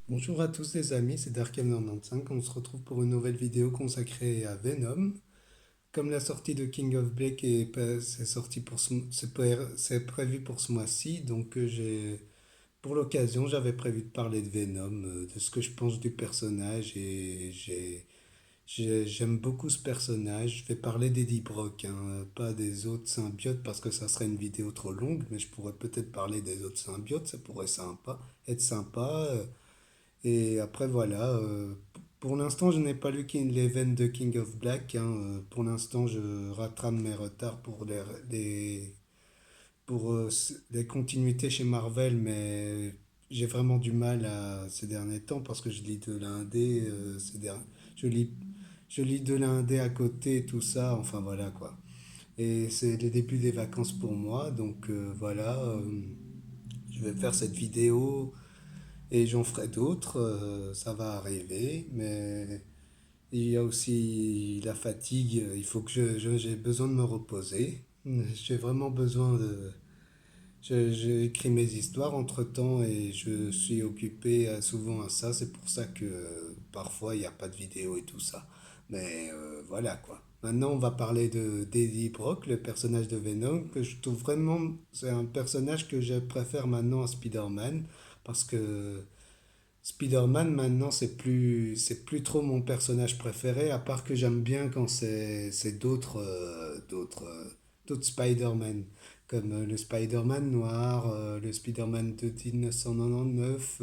Bonjour à tous les amis, c'est Darkem95. On se retrouve pour une nouvelle vidéo consacrée à Venom. Comme la sortie de King of Blake c'est sorti pour c'est prévu pour ce mois-ci, donc pour l'occasion j'avais prévu de parler de Venom, de ce que je pense du personnage et j'aime beaucoup ce personnage. Je vais parler d'Eddie Brock, hein, pas des autres symbiotes parce que ça serait une vidéo trop longue, mais je pourrais peut-être parler des autres symbiotes, ça pourrait être sympa. Et après, voilà. Pour l'instant, je n'ai pas lu l'event de King of Black, hein. Pour l'instant, je rattrape mes retards pour les continuités chez Marvel, mais j'ai vraiment du mal ces derniers temps parce que je lis de l'indé, je lis, je lis de l'indé à côté, tout ça. Enfin, voilà quoi. Et c'est le début des vacances pour moi, donc voilà. Je vais faire cette vidéo et j'en ferai d'autres, ça va arriver, mais il y a aussi la fatigue, il faut que j'ai besoin de me reposer. J'ai vraiment besoin de... J'ai écrit mes histoires entre-temps et je suis occupé souvent à ça, c'est pour ça que parfois il n'y a pas de vidéo et tout ça. Mais voilà quoi. Maintenant on va parler de d'Eddie Brock, le personnage de Venom, que je trouve vraiment... C'est un personnage que je préfère maintenant à Spider-Man, parce que Spider-Man, maintenant, c'est plus trop mon personnage préféré, à part que j'aime bien quand c'est d'autres Spider-Man, comme le Spider-Man noir, le Spider-Man de 1999,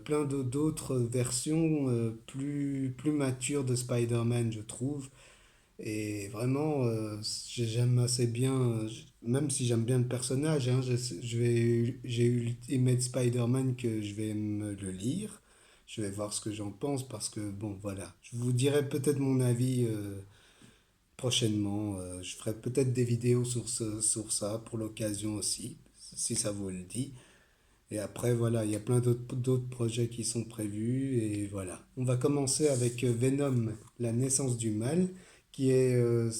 plein d'autres versions plus matures de Spider-Man, je trouve. Et vraiment, j'aime assez bien, même si j'aime bien le personnage, hein, j'ai eu Ultimate Spider-Man que je vais me le lire. Je vais voir ce que j'en pense parce que, bon, voilà. Je vous dirai peut-être mon avis prochainement. Je ferai peut-être des vidéos sur ça pour l'occasion aussi, si ça vous le dit. Et après, voilà, il y a plein d'autres projets qui sont prévus. Et voilà. On va commencer avec Venom, la naissance du mal, qui est de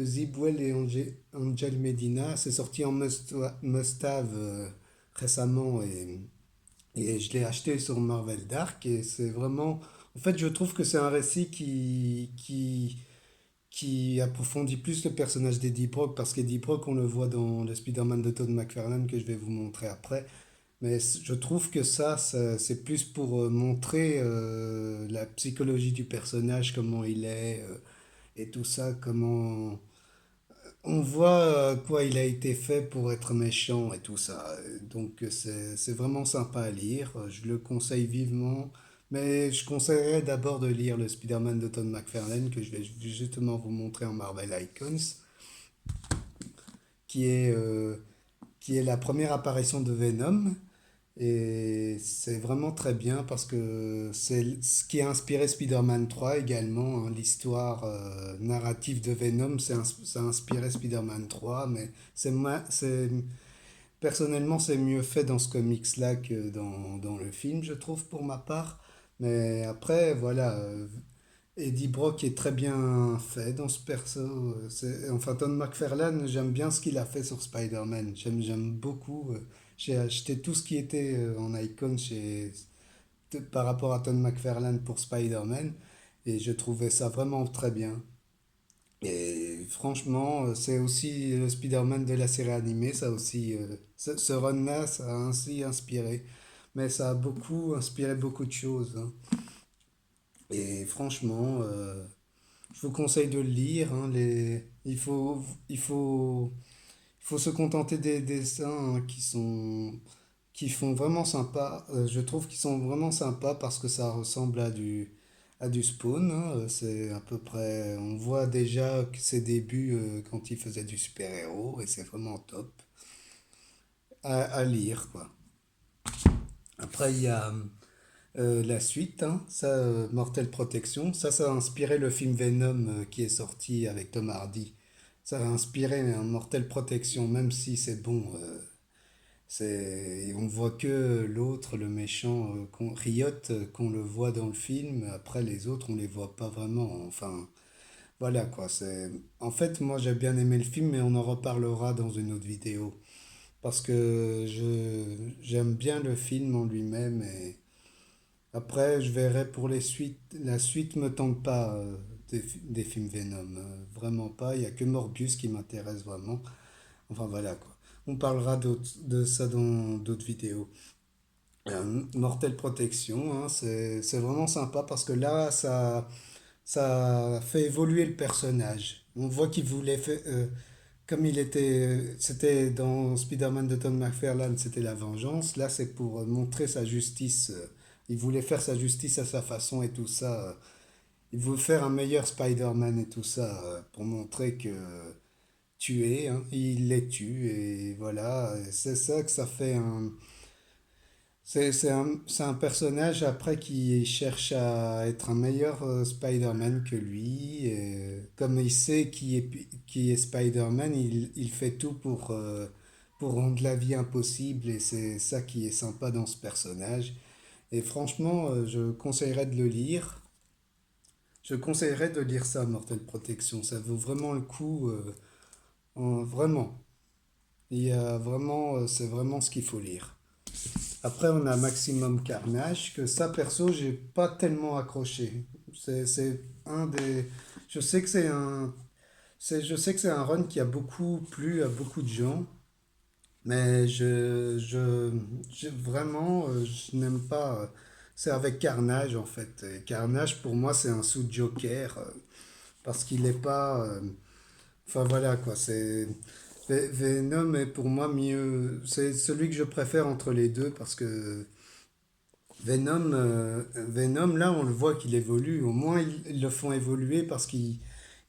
Zibwell et Angel Medina. C'est sorti en must-have récemment et je l'ai acheté sur Marvel Dark. Et c'est vraiment. En fait, je trouve que c'est un récit qui approfondit plus le personnage d'Eddie Brock parce qu'Eddie Brock, on le voit dans le Spider-Man de Todd McFarlane que je vais vous montrer après. Mais je trouve que c'est plus pour montrer la psychologie du personnage, comment il est, et tout ça, comment... On voit quoi il a été fait pour être méchant et tout ça. Donc c'est vraiment sympa à lire, je le conseille vivement. Mais je conseillerais d'abord de lire le Spider-Man de Todd McFarlane, que je vais justement vous montrer en Marvel Icons, qui est, euh, qui est la première apparition de Venom. Et c'est vraiment très bien parce que c'est ce qui a inspiré Spider-Man 3 également, hein. L'histoire narrative de Venom, ça a inspiré Spider-Man 3, mais personnellement, c'est mieux fait dans ce comics-là que dans le film, je trouve, pour ma part. Mais après, voilà, Eddie Brock est très bien fait dans ce perso. Enfin, Tom McFarlane, j'aime bien ce qu'il a fait sur Spider-Man. J'aime beaucoup. J'ai acheté tout ce qui était en icône par rapport à Tom McFarlane pour Spider-Man. Et je trouvais ça vraiment très bien. Et franchement, c'est aussi le Spider-Man de la série animée. Ça aussi, ce run-là, ça a ainsi inspiré. Mais ça a beaucoup inspiré beaucoup de choses, hein. Et franchement, je vous conseille de le lire, hein, il faut se contenter des dessins, hein, qui font vraiment sympa. Je trouve qu'ils sont vraiment sympas parce que ça ressemble à du Spawn, hein. C'est à peu près, on voit déjà que ses débuts quand il faisait du super-héros et c'est vraiment top à lire, quoi. Après, il y a la suite, hein, ça, Mortel Protection, ça a inspiré le film Venom qui est sorti avec Tom Hardy. Ça a inspiré un Mortel Protection, même si c'est bon. On voit que l'autre, le méchant, Riot, qu'on le voit dans le film. Après, les autres, on les voit pas vraiment. Enfin, voilà quoi. En fait, moi, j'ai bien aimé le film, mais on en reparlera dans une autre vidéo. Parce que j'aime bien le film en lui-même Après, je verrai pour les suites. La suite me tente pas des films Venom. Vraiment pas. Il y a que Morbius qui m'intéresse vraiment. Enfin voilà quoi. On parlera de ça dans d'autres vidéos. Mortel Protection, hein, c'est vraiment sympa parce que là, ça fait évoluer le personnage. On voit qu'il voulait faire, comme il était, c'était dans Spider-Man de Tom McFarlane, c'était la vengeance. Là, c'est pour montrer sa justice. Il voulait faire sa justice à sa façon et tout ça. Il veut faire un meilleur Spider-Man et tout ça pour montrer que tuer, hein, il les tue et voilà. C'est ça que ça fait un. C'est un personnage après qui cherche à être un meilleur Spider-Man que lui. Et comme il sait qui est Spider-Man, il fait tout pour rendre la vie impossible et c'est ça qui est sympa dans ce personnage. Et franchement, je conseillerais de le lire. Je conseillerais de lire ça, Mortal Protection. Ça vaut vraiment le coup. Vraiment. C'est vraiment ce qu'il faut lire. Après, on a Maximum Carnage, que ça, perso, j'ai pas tellement accroché. C'est un des. Je sais que c'est un. Je sais que c'est un run qui a beaucoup plu à beaucoup de gens, mais vraiment, je n'aime pas. C'est avec Carnage, en fait. Et Carnage, pour moi, c'est un sous-Joker, parce qu'il n'est pas. Enfin, voilà, quoi. Venom est pour moi mieux. C'est celui que je préfère entre les deux, parce que Venom, là, on le voit qu'il évolue. Au moins, ils le font évoluer parce qu'ils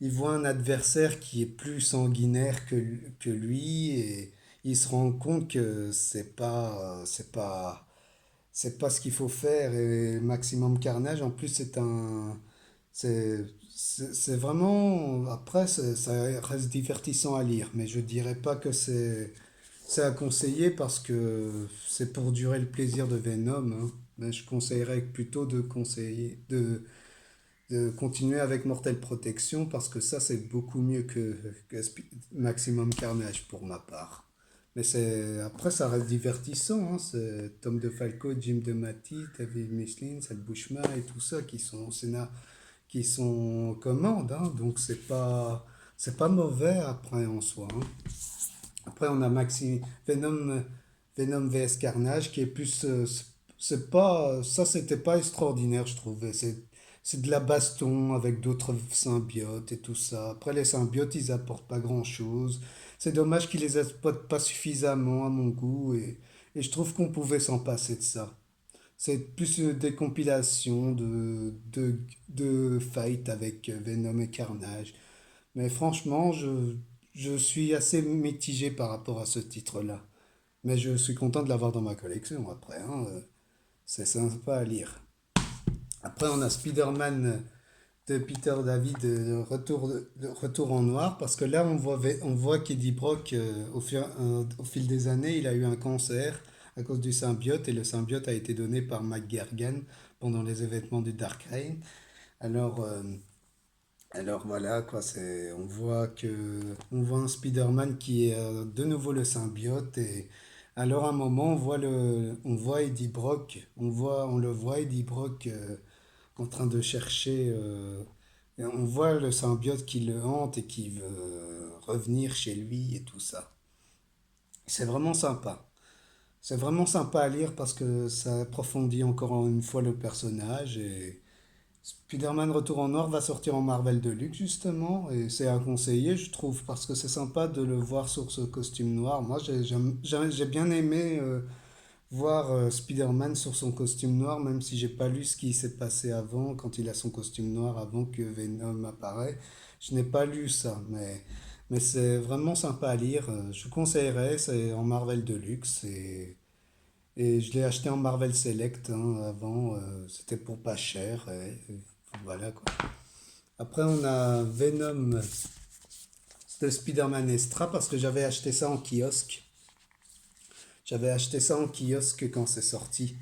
voient un adversaire qui est plus sanguinaire que lui et ils se rendent compte que c'est pas ce qu'il faut faire. Et Maximum Carnage, en plus, c'est vraiment. Après, ça reste divertissant à lire, mais je dirais pas que c'est à conseiller parce que c'est pour durer le plaisir de Venom, hein. Mais je conseillerais plutôt de continuer avec Mortel Protection parce que ça, c'est beaucoup mieux que Maximum Carnage pour ma part. Mais après, ça reste divertissant, hein. C'est Tom DeFalco, Jim DeMatteis, David Michelin, Sal Buscema et tout ça qui sont au Sénat, qui sont aux commandes, hein. Donc, c'est pas mauvais après en soi, hein. Après, on a Venom vs Carnage qui est plus. C'est pas, ça, c'était pas extraordinaire, je trouvais. C'est de la baston avec d'autres symbiotes et tout ça. Après, les symbiotes, ils apportent pas grand-chose. C'est dommage qu'ils les exploitent pas suffisamment à mon goût et je trouve qu'on pouvait s'en passer de ça. C'est plus des compilations de fights avec Venom et Carnage. Mais franchement, je suis assez mitigé par rapport à ce titre-là. Mais je suis content de l'avoir dans ma collection après, hein. C'est sympa à lire. Après, on a Spider-Man de Peter David, de retour en noir, parce que là, on voit qu'Eddie Brock, au fil des années, il a eu un cancer à cause du symbiote, et le symbiote a été donné par McGurgan pendant les événements du Dark Reign. Alors, voilà, quoi, on voit un Spider-Man qui est de nouveau le symbiote et alors à un moment on voit Eddie Brock, on le voit Eddie Brock en train de chercher, et on voit le symbiote qui le hante et qui veut revenir chez lui et tout ça. C'est vraiment sympa. C'est vraiment sympa à lire parce que ça approfondit encore une fois le personnage et Spider-Man Retour en Or va sortir en Marvel Deluxe justement et c'est à conseiller je trouve parce que c'est sympa de le voir sur ce costume noir. Moi j'ai bien aimé voir Spider-Man sur son costume noir même si j'ai pas lu ce qui s'est passé avant quand il a son costume noir avant que Venom apparaît. Je n'ai pas lu ça mais c'est vraiment sympa à lire. Je conseillerais, c'est en Marvel Deluxe et je l'ai acheté en Marvel Select hein, avant, c'était pour pas cher. Et voilà quoi. Après, on a Venom de Spider-Man Extra parce que j'avais acheté ça en kiosque. J'avais acheté ça en kiosque quand c'est sorti.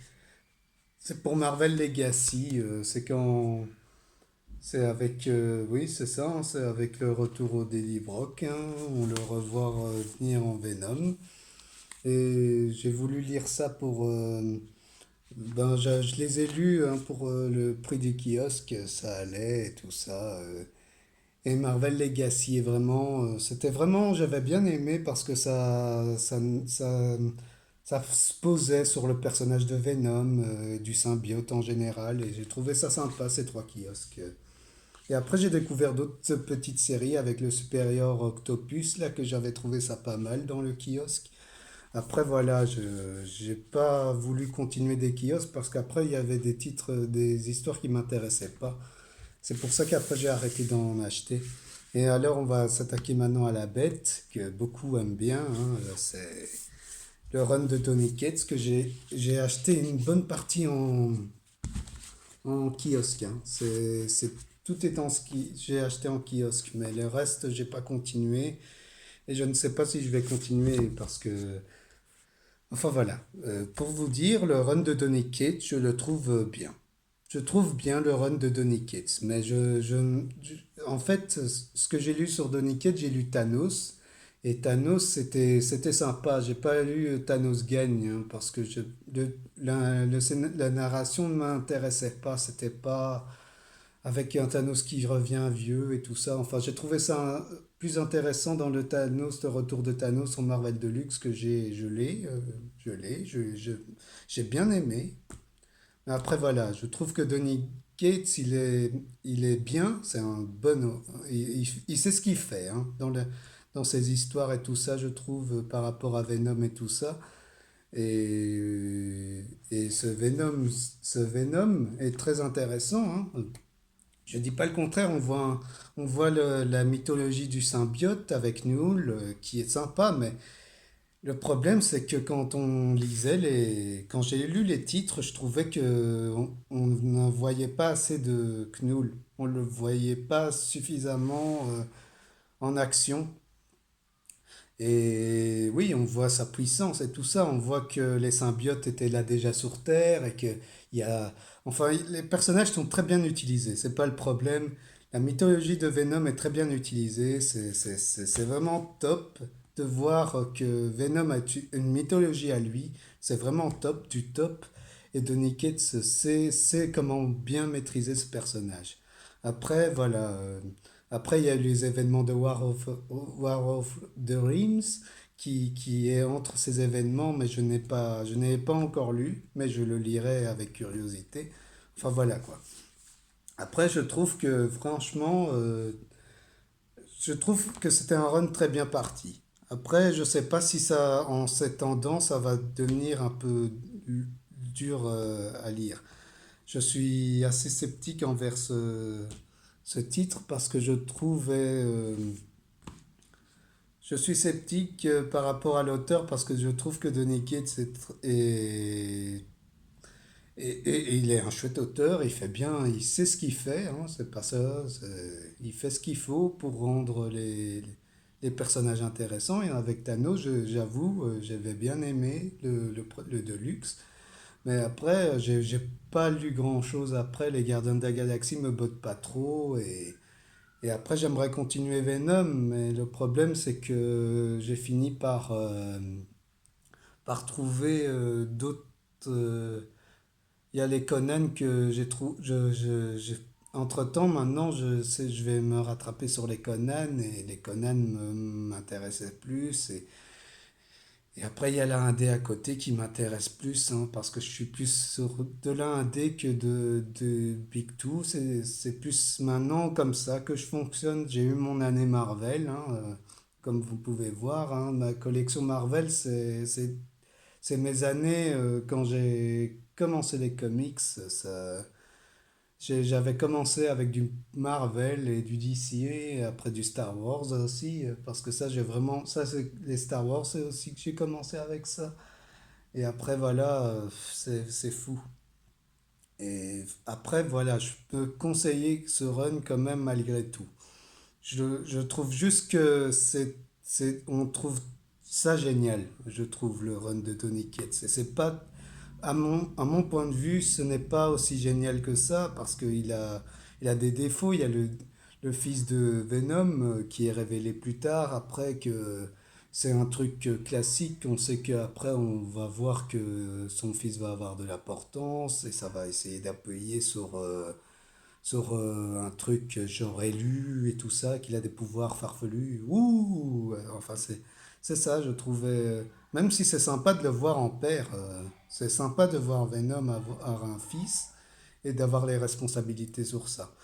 C'est pour Marvel Legacy. C'est avec. Oui, c'est ça, hein, c'est avec le retour au Daily Brock, hein. On le revoit venir en Venom. Et j'ai voulu lire ça Je les ai lus hein, pour le prix du kiosque, ça allait et tout ça. Et Marvel Legacy, est vraiment, c'était vraiment, j'avais bien aimé parce que ça se posait sur le personnage de Venom, du symbiote en général, et j'ai trouvé ça sympa, ces trois kiosques. Et après, j'ai découvert d'autres petites séries avec le Superior Octopus, là, que j'avais trouvé ça pas mal dans le kiosque. Après, voilà, j'ai pas voulu continuer des kiosques parce qu'après, il y avait des titres, des histoires qui m'intéressaient pas. C'est pour ça qu'après, j'ai arrêté d'en acheter. Et alors, on va s'attaquer maintenant à la bête, que beaucoup aiment bien, hein. C'est le run de Tony Cates que j'ai acheté une bonne partie en kiosque, hein. Tout est en ski. J'ai acheté en kiosque, mais le reste, j'ai pas continué. Et je ne sais pas si je vais continuer parce que. Enfin voilà. Pour vous dire, le run de Donny Cates, je le trouve bien. Je trouve bien le run de Donny Cates. Mais en fait, ce que j'ai lu sur Donny Cates, j'ai lu Thanos. Et Thanos, c'était sympa. J'ai pas lu Thanos gagne hein, parce que la narration ne m'intéressait pas. C'était pas avec un Thanos qui revient vieux et tout ça. Enfin, j'ai trouvé ça plus intéressant dans le Thanos, le retour de Thanos en Marvel Deluxe que j'ai bien aimé. Mais après, voilà, je trouve que Donny Cates, il est bien, c'est un bon, il sait ce qu'il fait, hein, dans ses histoires et tout ça, je trouve, par rapport à Venom et tout ça. Et ce Venom est très intéressant, hein. Je dis pas le contraire, on voit la mythologie du symbiote avec Newell qui est sympa, mais le problème c'est que quand j'ai lu les titres, je trouvais que on n'en voyait pas assez de Knull. On le voyait pas suffisamment en action. Et oui, on voit sa puissance et tout ça. On voit que les symbiotes étaient là déjà sur Terre et que il y a, enfin, les personnages sont très bien utilisés. C'est pas le problème. La mythologie de Venom est très bien utilisée. C'est vraiment top de voir que Venom a une mythologie à lui. C'est vraiment top du top. Et Donny Cates sait comment bien maîtriser ce personnage. Après, voilà. Après, il y a eu les événements de War of the Realms qui est entre ces événements, mais je n'ai pas encore lu, mais je le lirai avec curiosité. Enfin voilà quoi. Après, je trouve que franchement, je trouve que c'était un run très bien parti. Après, je sais pas si ça, en s'étendant, ça va devenir un peu dur à lire. Je suis assez sceptique envers ce titre parce que je trouvais je suis sceptique par rapport à l'auteur parce que je trouve que Donny Cates et il est un chouette auteur, il fait bien, il sait ce qu'il fait, hein, c'est pas ça, il fait ce qu'il faut pour rendre les personnages intéressants. Et avec Thanos, j'avoue, j'avais bien aimé le Deluxe, mais après, j'ai pas lu grand-chose après, les Gardiens de la Galaxie me bottent pas trop, et après, j'aimerais continuer Venom, mais le problème, c'est que j'ai fini par trouver d'autres. Il y a les Conan que j'ai trouvé. Entre-temps, maintenant, je sais, je vais me rattraper sur les Conan, et les Conan m'intéressaient plus. Et après, il y a la 1D à côté qui m'intéresse plus, hein, parce que je suis plus sur de la 1D que de Big Two. C'est plus maintenant comme ça que je fonctionne. J'ai eu mon année Marvel, hein, comme vous pouvez voir, hein. Ma collection Marvel, c'est mes années quand j'ai commencé les comics. J'avais commencé avec du Marvel et du DC et après du Star Wars aussi, parce que ça, les Star Wars, c'est aussi que j'ai commencé avec ça. Et après, voilà, c'est fou. Et après, voilà, je peux conseiller ce run quand même malgré tout. Je trouve juste que on trouve ça génial, je trouve, le run de Tony Cates. Et c'est pas, à mon point de vue, ce n'est pas aussi génial que ça, parce il a des défauts. Il y a le fils de Venom qui est révélé plus tard, après c'est un truc classique. On sait qu'après, on va voir que son fils va avoir de l'importance et ça va essayer d'appuyer sur un truc genre élu et tout ça, qu'il a des pouvoirs farfelus. Ouh! Enfin, c'est ça, je trouvais. Même si c'est sympa de le voir en père, c'est sympa de voir Venom avoir un fils et d'avoir les responsabilités sur ça.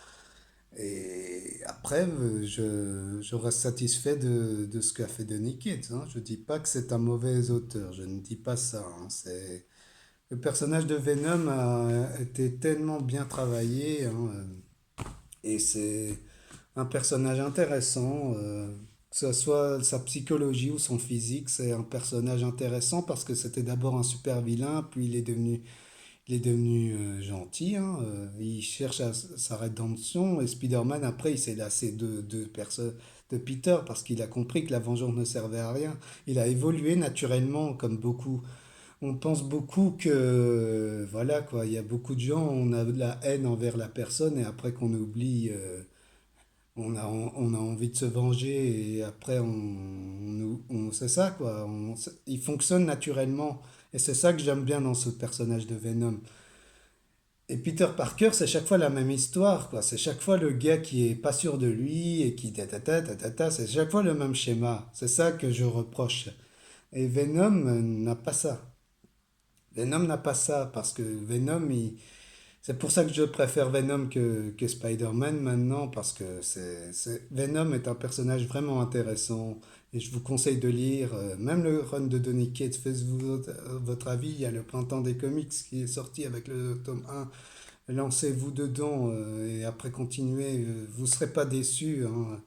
Et après, je reste satisfait de ce qu'a fait Donny Cates, hein. Je dis pas que c'est un mauvais auteur, je ne dis pas ça, hein. Le personnage de Venom a été tellement bien travaillé, hein, et c'est un personnage intéressant, que ce soit sa psychologie ou son physique, c'est un personnage intéressant parce que c'était d'abord un super vilain, puis il est devenu gentil, hein, il cherche sa rédemption et Spider-Man après il s'est lassé de Peter parce qu'il a compris que la vengeance ne servait à rien. Il a évolué naturellement comme beaucoup. On pense beaucoup que voilà quoi, il y a beaucoup de gens, on a de la haine envers la personne et après qu'on oublie, on a envie de se venger et après c'est ça quoi, il fonctionne naturellement et c'est ça que j'aime bien dans ce personnage de Venom. Et Peter Parker, c'est chaque fois la même histoire, quoi. C'est chaque fois le gars qui est pas sûr de lui et qui tatata, tatata. C'est chaque fois le même schéma. C'est ça que je reproche. Et Venom n'a pas ça. Venom n'a pas ça parce que c'est pour ça que je préfère Venom que Spider-Man maintenant parce que Venom est un personnage vraiment intéressant et je vous conseille de lire même le run de Donny Cates. Faites-vous votre avis. Il y a le Printemps des comics qui est sorti avec le tome 1. Lancez-vous dedans et après continuez, vous ne serez pas déçus, hein.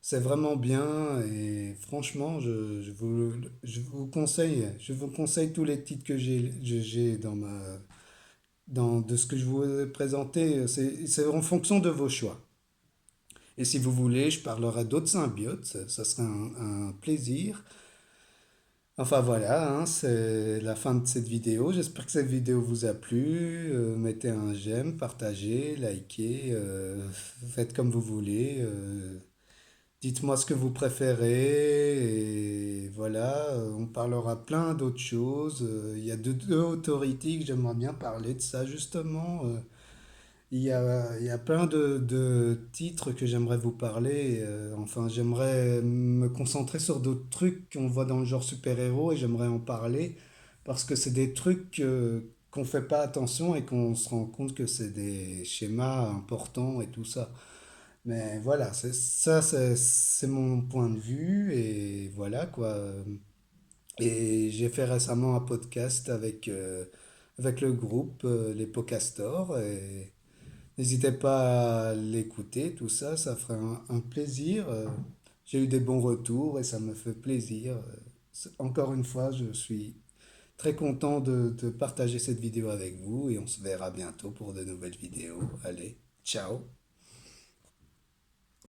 C'est vraiment bien et franchement, je vous conseille tous les titres que j'ai de ce que je vous ai présenté. C'est en fonction de vos choix. Et si vous voulez, je parlerai d'autres symbiotes, ça serait un plaisir. Enfin voilà, hein, c'est la fin de cette vidéo. J'espère que cette vidéo vous a plu. Mettez un j'aime, partagez, likez, faites comme vous voulez. Dites-moi ce que vous préférez. Et voilà, on parlera plein d'autres choses. Il y a deux authorities que j'aimerais bien parler de ça justement. Il y a plein de titres que j'aimerais vous parler. Enfin, j'aimerais me concentrer sur d'autres trucs qu'on voit dans le genre super-héros et j'aimerais en parler parce que c'est des trucs qu'on fait pas attention et qu'on se rend compte que c'est des schémas importants et tout ça. Mais voilà, c'est mon point de vue et voilà quoi. Et j'ai fait récemment un podcast avec le groupe Les Podcastors et n'hésitez pas à l'écouter, tout ça, ça ferait un plaisir. J'ai eu des bons retours et ça me fait plaisir. Encore une fois, je suis très content de partager cette vidéo avec vous et on se verra bientôt pour de nouvelles vidéos. Allez, ciao!